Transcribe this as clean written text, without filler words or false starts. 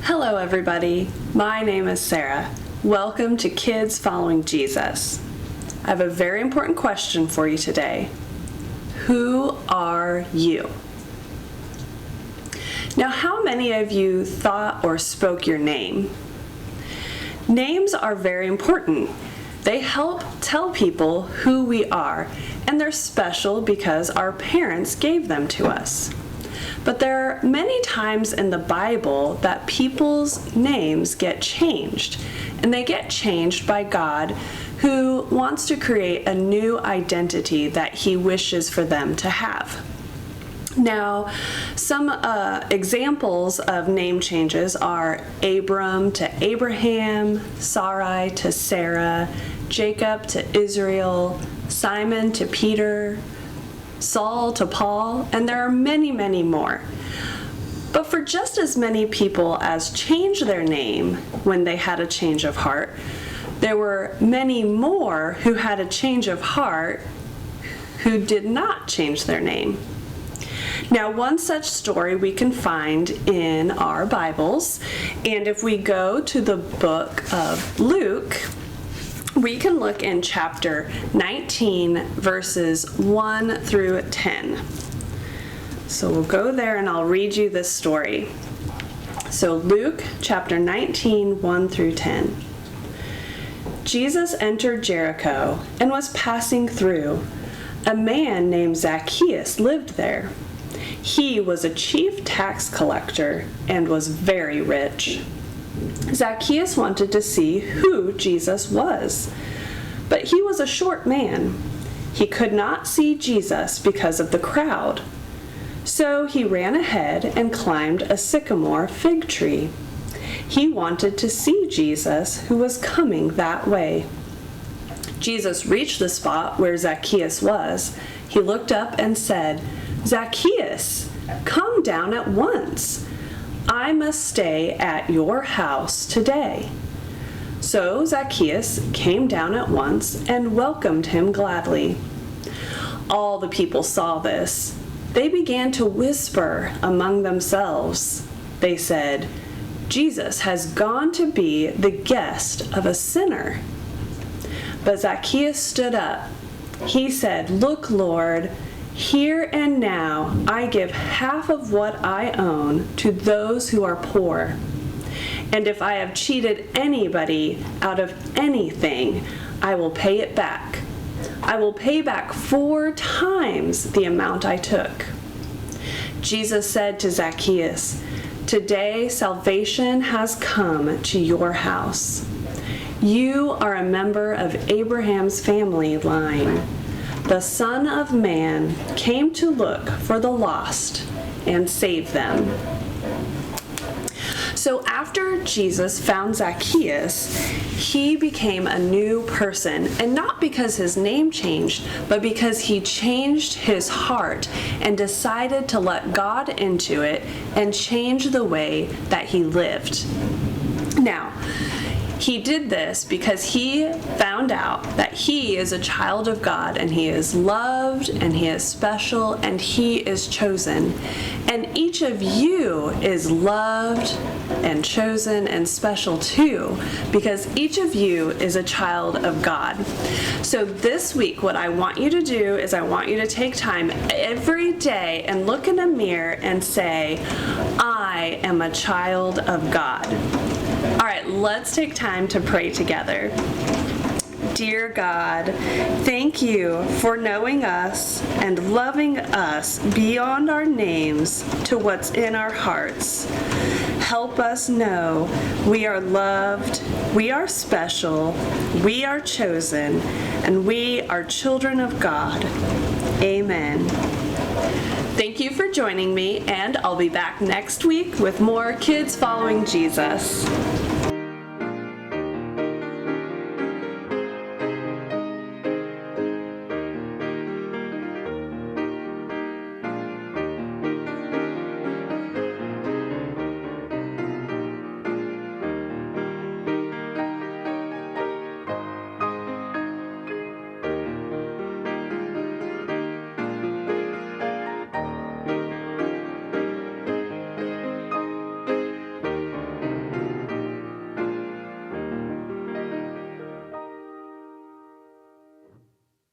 Hello everybody, my name is Sarah. Welcome to Kids Following Jesus. I have a very important question for you today. Who are you? Now, how many of you thought or spoke your name? Names are very important. They help tell people who we are, and they're special because our parents gave them to us. But there are many times in the Bible that people's names get changed, and they get changed by God, who wants to create a new identity that He wishes for them to have. Now, some examples of name changes are Abram to Abraham, Sarai to Sarah, Jacob to Israel, Simon to Peter, Saul to Paul, and there are many, many more. But for just as many people as changed their name when they had a change of heart, there were many more who had a change of heart who did not change their name. Now, one such story we can find in our Bibles, and if we go to the book of Luke, we can look in chapter 19, verses 1 through 10. So we'll go there and I'll read you this story. So Luke chapter 19, 1 through 10. Jesus entered Jericho and was passing through. A man named Zacchaeus lived there. He was a chief tax collector and was very rich. Zacchaeus wanted to see who Jesus was, but he was a short man. He could not see Jesus because of the crowd. So he ran ahead and climbed a sycamore fig tree. He wanted to see Jesus, who was coming that way. Jesus reached the spot where Zacchaeus was. He looked up and said, "Zacchaeus, come down at once. I must stay at your house today." So Zacchaeus came down at once and welcomed him gladly. All the people saw this. They began to whisper among themselves. They said, "Jesus has gone to be the guest of a sinner." But Zacchaeus stood up. He said, "Look, Lord, here and now I give half of what I own to those who are poor. And if I have cheated anybody out of anything, I will pay it back. I will pay back 4 times the amount I took." Jesus said to Zacchaeus, "Today salvation has come to your house. You are a member of Abraham's family line. The Son of Man came to look for the lost and save them." So after Jesus found Zacchaeus, he became a new person, and not because his name changed, but because he changed his heart and decided to let God into it and change the way that he lived. Now, he did this because he found out that he is a child of God, and he is loved, and he is special, and he is chosen. And each of you is loved and chosen and special too, because each of you is a child of God. So this week, what I want you to do is I want you to take time every day and look in a mirror and say, "I am a child of God." All right, let's take time to pray together. Dear God, thank you for knowing us and loving us beyond our names to what's in our hearts. Help us know we are loved, we are special, we are chosen, and we are children of God. Amen. Thank you for joining me, and I'll be back next week with more Kids Following Jesus.